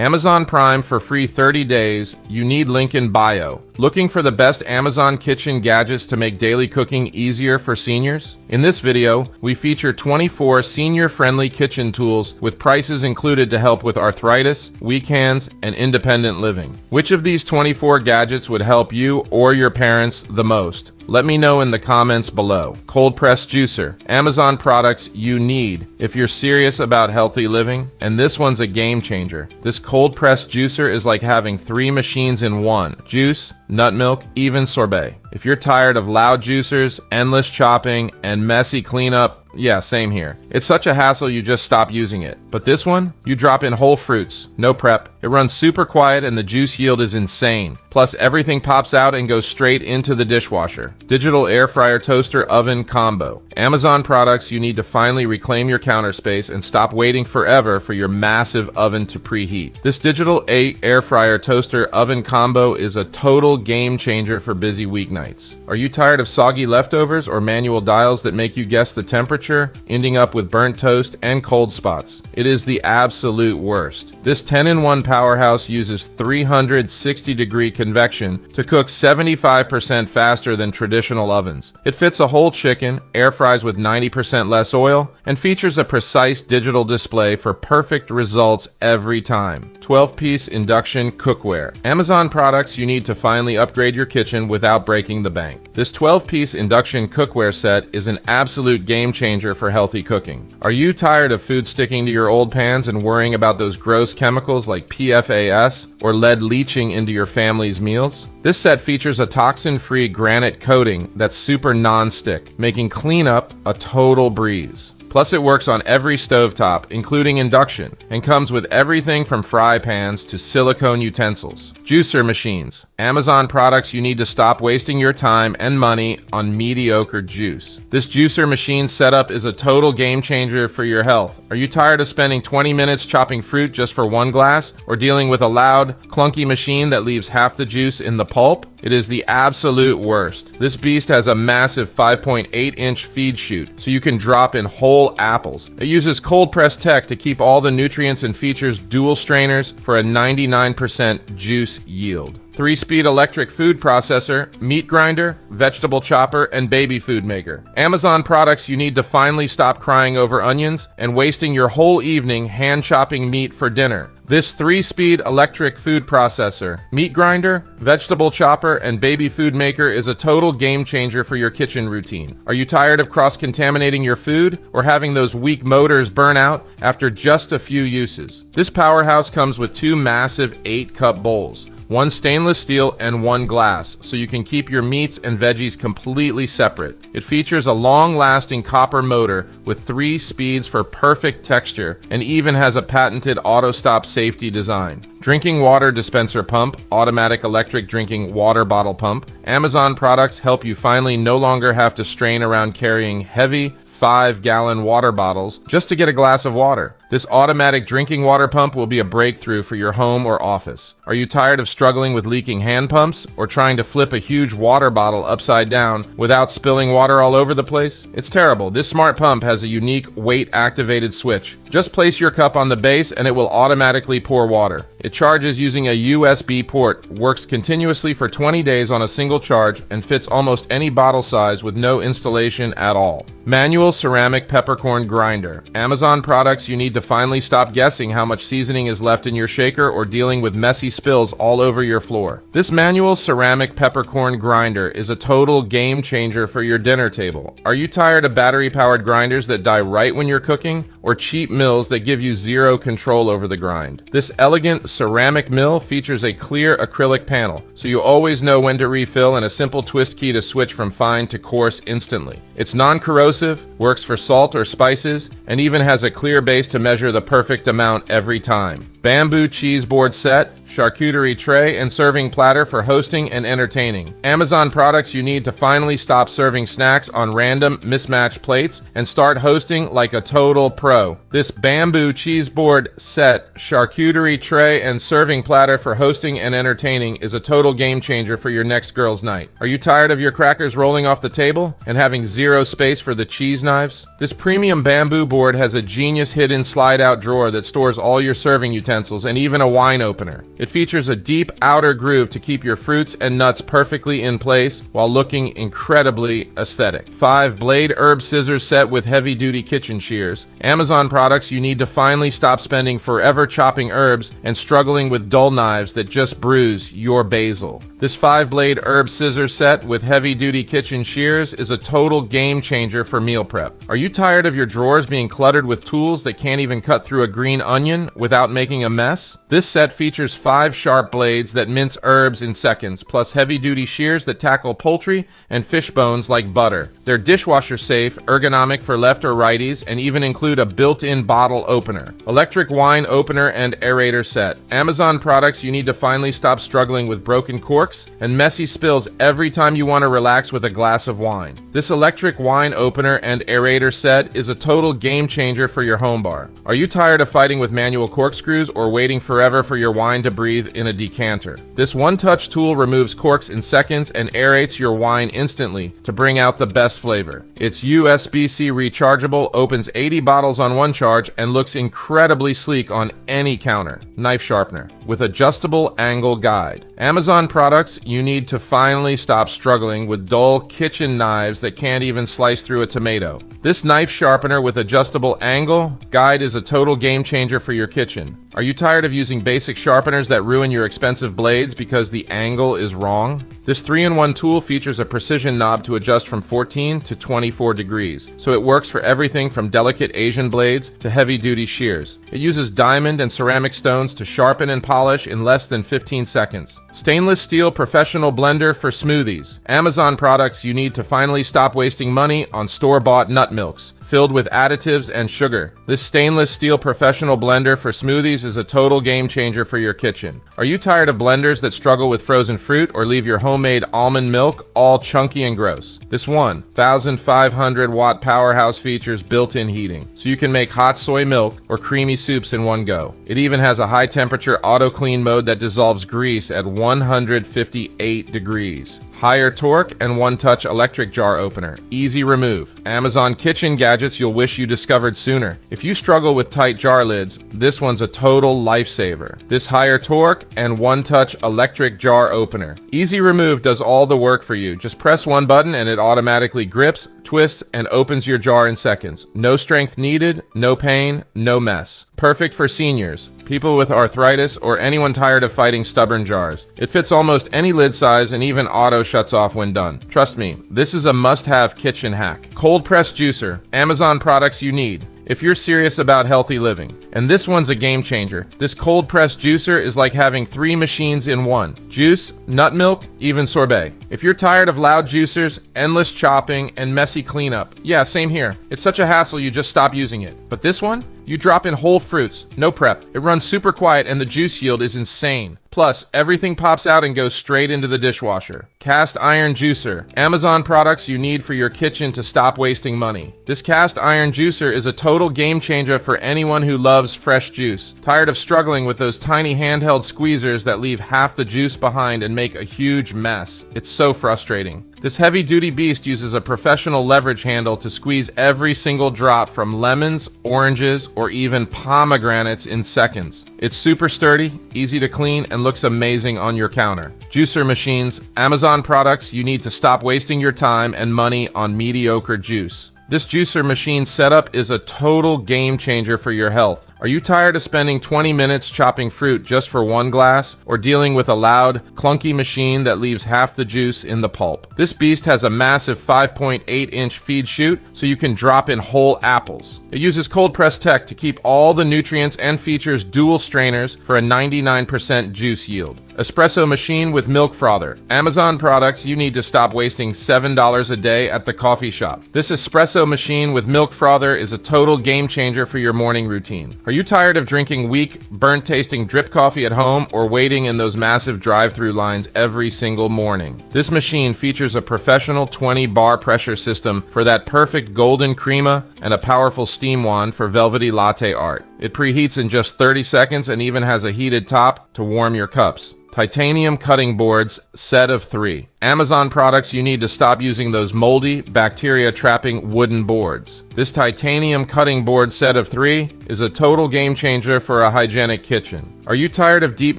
Amazon Prime for free 30 days. You need link in bio. Looking for the best Amazon kitchen gadgets to make daily cooking easier for seniors? In this video, we feature 24 senior-friendly kitchen tools with prices included to help with arthritis, weak hands, and independent living. Which of these 24 gadgets would help you or your parents the most? Let me know in the comments below. Cold press juicer. Amazon products you need if you're serious about healthy living, and this one's a game changer. This cold press juicer is like having 3 machines in one: juice, nut milk, even sorbet. If you're tired of loud juicers, endless chopping, and messy cleanup, yeah, same here. It's such a hassle you just stop using it. But this one, you drop in whole fruits, no prep. It runs super quiet and the juice yield is insane. Plus everything pops out and goes straight into the dishwasher. Digital air fryer toaster oven combo. Amazon products you need to finally reclaim your counter space and stop waiting forever for your massive oven to preheat. This digital air fryer toaster oven combo is a total game changer for busy weeknights. Are you tired of soggy leftovers or manual dials that make you guess the temperature, ending up with burnt toast and cold spots? It is the absolute worst. This 10-in-1 powerhouse uses 360-degree convection to cook 75% faster than traditional ovens. It fits a whole chicken, air fries with 90% less oil, and features a precise digital display for perfect results every time. 12-piece induction cookware. Amazon products you need to finally upgrade your kitchen without breaking the bank. This 12-piece induction cookware set is an absolute game changer for healthy cooking. Are you tired of food sticking to your old pans and worrying about those gross chemicals like PFAS or lead leaching into your family's meals? This set features a toxin-free granite coating that's super non-stick, making cleanup a total breeze. Plus it works on every stovetop, including induction, and comes with everything from fry pans to silicone utensils. Juicer machines. Amazon products you need to stop wasting your time and money on mediocre juice. This juicer machine setup is a total game changer for your health. Are you tired of spending 20 minutes chopping fruit just for one glass, or dealing with a loud, clunky machine that leaves half the juice in the pulp? It is the absolute worst. This beast has a massive 5.8-inch feed chute, so you can drop in whole apples. It uses cold press tech to keep all the nutrients and features dual strainers for a 99% juice yield. 3-speed electric food processor, meat grinder, vegetable chopper, and baby food maker. Amazon products you need to finally stop crying over onions and wasting your whole evening hand chopping meat for dinner. This 3-speed electric food processor, meat grinder, vegetable chopper, and baby food maker is a total game changer for your kitchen routine. Are you tired of cross-contaminating your food or having those weak motors burn out after just a few uses? This powerhouse comes with 2 massive 8-cup bowls. 1 stainless steel and 1 glass, so you can keep your meats and veggies completely separate. It features a long-lasting copper motor with 3 speeds for perfect texture, and even has a patented auto-stop safety design. Drinking water dispenser pump, automatic electric drinking water bottle pump. Amazon products help you finally no longer have to strain around carrying heavy 5-gallon water bottles just to get a glass of water. This automatic drinking water pump will be a breakthrough for your home or office. Are you tired of struggling with leaking hand pumps or trying to flip a huge water bottle upside down without spilling water all over the place? It's terrible. This smart pump has a unique weight-activated switch. Just place your cup on the base and it will automatically pour water. It charges using a USB port, works continuously for 20 days on a single charge, and fits almost any bottle size with no installation at all. Manual ceramic peppercorn grinder. Amazon products you need to finally stop guessing how much seasoning is left in your shaker or dealing with messy spills all over your floor. This manual ceramic peppercorn grinder is a total game changer for your dinner table. Are you tired of battery-powered grinders that die right when you're cooking, or cheap mills that give you zero control over the grind? This elegant ceramic mill features a clear acrylic panel, so you always know when to refill, and a simple twist key to switch from fine to coarse instantly. It's non-corrosive, works for salt or spices, and even has a clear base to measure the perfect amount every time. Bamboo cheese board set, charcuterie tray, and serving platter for hosting and entertaining. Amazon products you need to finally stop serving snacks on random mismatched plates and start hosting like a total pro. This bamboo cheese board set, charcuterie tray, and serving platter for hosting and entertaining is a total game changer for your next girls' night. Are you tired of your crackers rolling off the table and having zero space for the cheese knives? This premium bamboo board has a genius hidden slide-out drawer that stores all your serving utensils utensils, and even a wine opener. It features a deep outer groove to keep your fruits and nuts perfectly in place while looking incredibly aesthetic. 5-blade herb scissors set with heavy-duty kitchen shears. Amazon products you need to finally stop spending forever chopping herbs and struggling with dull knives that just bruise your basil. This 5-blade herb scissors set with heavy-duty kitchen shears is a total game changer for meal prep. Are you tired of your drawers being cluttered with tools that can't even cut through a green onion without making a mess? This set features 5 sharp blades that mince herbs in seconds, plus heavy-duty shears that tackle poultry and fish bones like butter. They're dishwasher safe, ergonomic for left or righties, and even include a built-in bottle opener. Electric wine opener and aerator set. Amazon products you need to finally stop struggling with broken corks and messy spills every time you want to relax with a glass of wine. This electric wine opener and aerator set is a total game changer for your home bar. Are you tired of fighting with manual corkscrews or waiting forever for your wine to breathe in a decanter? This one-touch tool removes corks in seconds and aerates your wine instantly to bring out the best flavor. It's USB-C rechargeable, opens 80 bottles on one charge, and looks incredibly sleek on any counter. Knife sharpener with adjustable angle guide. Amazon products you need to finally stop struggling with dull kitchen knives that can't even slice through a tomato. This knife sharpener with adjustable angle guide is a total game changer for your kitchen. Are you tired of using basic sharpeners that ruin your expensive blades because the angle is wrong? This 3-in-1 tool features a precision knob to adjust from 14 to 24 degrees, so it works for everything from delicate Asian blades to heavy-duty shears. It uses diamond and ceramic stones to sharpen and polish in less than 15 seconds. Stainless steel professional blender for smoothies. Amazon products you need to finally stop wasting money on store-bought nut milks filled with additives and sugar. This stainless steel professional blender for smoothies is a total game changer for your kitchen. Are you tired of blenders that struggle with frozen fruit or leave your homemade almond milk all chunky and gross? This 1,500 watt powerhouse features built-in heating, so you can make hot soy milk or creamy soups in one go. It even has a high temperature auto clean mode that dissolves grease at 158 degrees. Higher torque and one-touch electric jar opener. Easy remove. Amazon kitchen gadgets you'll wish you discovered sooner. If you struggle with tight jar lids, this one's a total lifesaver. This higher torque and one-touch electric jar opener. Easy remove does all the work for you. Just press one button and it automatically grips, twists, and opens your jar in seconds. No strength needed, no pain, no mess. Perfect for seniors, people with arthritis, or anyone tired of fighting stubborn jars. It fits almost any lid size and even auto shuts off when done. Trust me, this is a must-have kitchen hack. Cold press juicer. Amazon products you need if you're serious about healthy living. And this one's a game changer. This cold press juicer is like having 3 machines in one. Juice, nut milk, even sorbet. If you're tired of loud juicers, endless chopping, and messy cleanup, yeah, same here. It's such a hassle you just stop using it. But this one? You drop in whole fruits, no prep. It runs super quiet and the juice yield is insane. Plus, everything pops out and goes straight into the dishwasher. Cast iron juicer. Amazon products you need for your kitchen to stop wasting money. This cast iron juicer is a total game changer for anyone who loves fresh juice. Tired of struggling with those tiny handheld squeezers that leave half the juice behind and make a huge mess. It's so frustrating. This heavy-duty beast uses a professional leverage handle to squeeze every single drop from lemons, oranges, or even pomegranates in seconds. It's super sturdy, easy to clean, and looks amazing on your counter. Juicer machines. Amazon products you need to stop wasting your time and money on mediocre juice. This juicer machine setup is a total game changer for your health. Are you tired of spending 20 minutes chopping fruit just for one glass, or dealing with a loud, clunky machine that leaves half the juice in the pulp? This beast has a massive 5.8-inch feed chute, so you can drop in whole apples. It uses cold press tech to keep all the nutrients and features dual strainers for a 99% juice yield. Espresso machine with milk frother. Amazon products you need to stop wasting $7 a day at the coffee shop. This espresso machine with milk frother is a total game changer for your morning routine. Are you tired of drinking weak, burnt-tasting drip coffee at home or waiting in those massive drive-through lines every single morning? This machine features a professional 20-bar pressure system for that perfect golden crema and a powerful steam wand for velvety latte art. It preheats in just 30 seconds and even has a heated top to warm your cups. Titanium cutting boards, set of 3. Amazon products you need to stop using those moldy, bacteria-trapping wooden boards. This titanium cutting board set of 3 is a total game changer for a hygienic kitchen. Are you tired of deep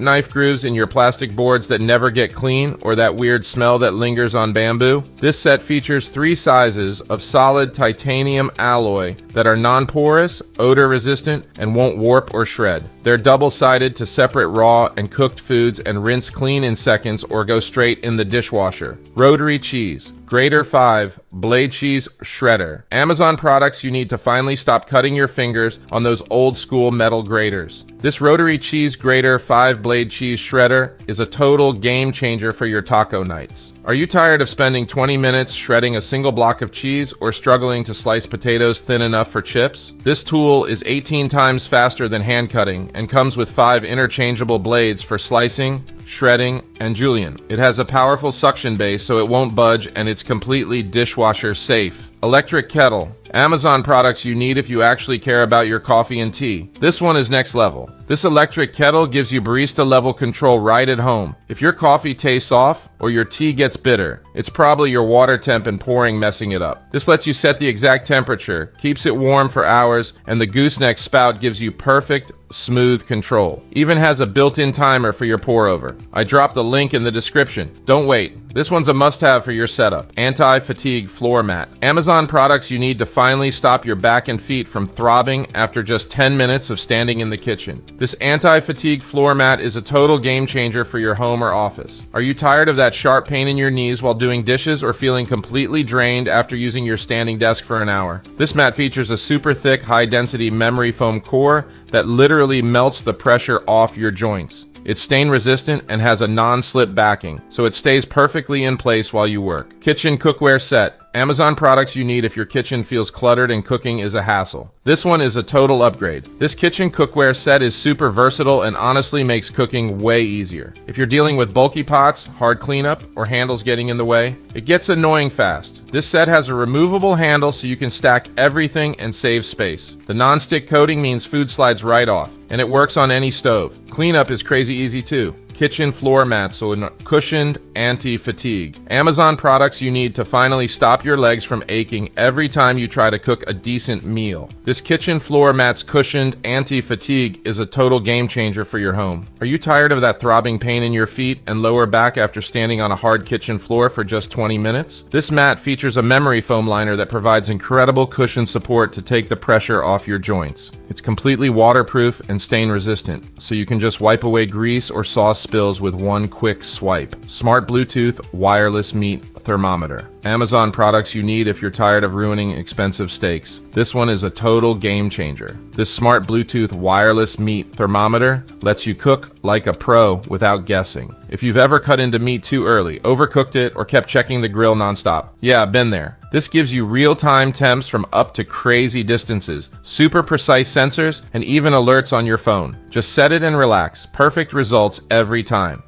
knife grooves in your plastic boards that never get clean, or that weird smell that lingers on bamboo? This set features 3 sizes of solid titanium alloy that are non-porous, odor-resistant, and won't warp or shred. They're double-sided to separate raw and cooked foods and rinse clean in seconds or go straight in the dishwasher. Rotary cheese. Grater 5 blade cheese shredder. Amazon products you need to finally stop cutting your fingers on those old school metal graters. This rotary cheese grater 5 blade cheese shredder is a total game changer for your taco nights. Are you tired of spending 20 minutes shredding a single block of cheese or struggling to slice potatoes thin enough for chips? This tool is 18 times faster than hand cutting and comes with 5 interchangeable blades for slicing, shredding, and julienne. It has a powerful suction base so it won't budge, and it's completely dishwasher safe. Electric Kettle. Amazon products you need if you actually care about your coffee and tea. This one is next level. This electric kettle gives you barista level control right at home. If your coffee tastes off or your tea gets bitter, it's probably your water temp and pouring messing it up. This lets you set the exact temperature, keeps it warm for hours, and the gooseneck spout gives you perfect, smooth control. Even has a built-in timer for your pour over. I dropped the link in the description. Don't wait. This one's a must-have for your setup. Anti-fatigue floor mat. Amazon products you need to finally stop your back and feet from throbbing after just 10 minutes of standing in the kitchen. This anti-fatigue floor mat is a total game changer for your home or office. Are you tired of that sharp pain in your knees while doing dishes or feeling completely drained after using your standing desk for an hour? This mat features a super thick, high-density memory foam core that literally melts the pressure off your joints. It's stain resistant and has a non-slip backing, so it stays perfectly in place while you work. Kitchen Cookware Set. Amazon products you need if your kitchen feels cluttered and cooking is a hassle. This one is a total upgrade. This kitchen cookware set is super versatile and honestly makes cooking way easier. If you're dealing with bulky pots, hard cleanup, or handles getting in the way, it gets annoying fast. This set has a removable handle so you can stack everything and save space. The non-stick coating means food slides right off, and it works on any stove. Cleanup is crazy easy too. Kitchen floor mats, so cushioned anti-fatigue. Amazon products you need to finally stop your legs from aching every time you try to cook a decent meal. This kitchen floor mat's cushioned anti-fatigue is a total game changer for your home. Are you tired of that throbbing pain in your feet and lower back after standing on a hard kitchen floor for just 20 minutes? This mat features a memory foam liner that provides incredible cushion support to take the pressure off your joints. It's completely waterproof and stain resistant, so you can just wipe away grease or sauce spills with one quick swipe. Smart Bluetooth wireless meat thermometer. Amazon products you need if you're tired of ruining expensive steaks. This one is a total game changer. This smart Bluetooth wireless meat thermometer lets you cook like a pro without guessing. If you've ever cut into meat too early, overcooked it, or kept checking the grill nonstop, yeah, been there. This gives you real-time temps from up to crazy distances, super precise sensors, and even alerts on your phone. Just set it and relax. Perfect results every time.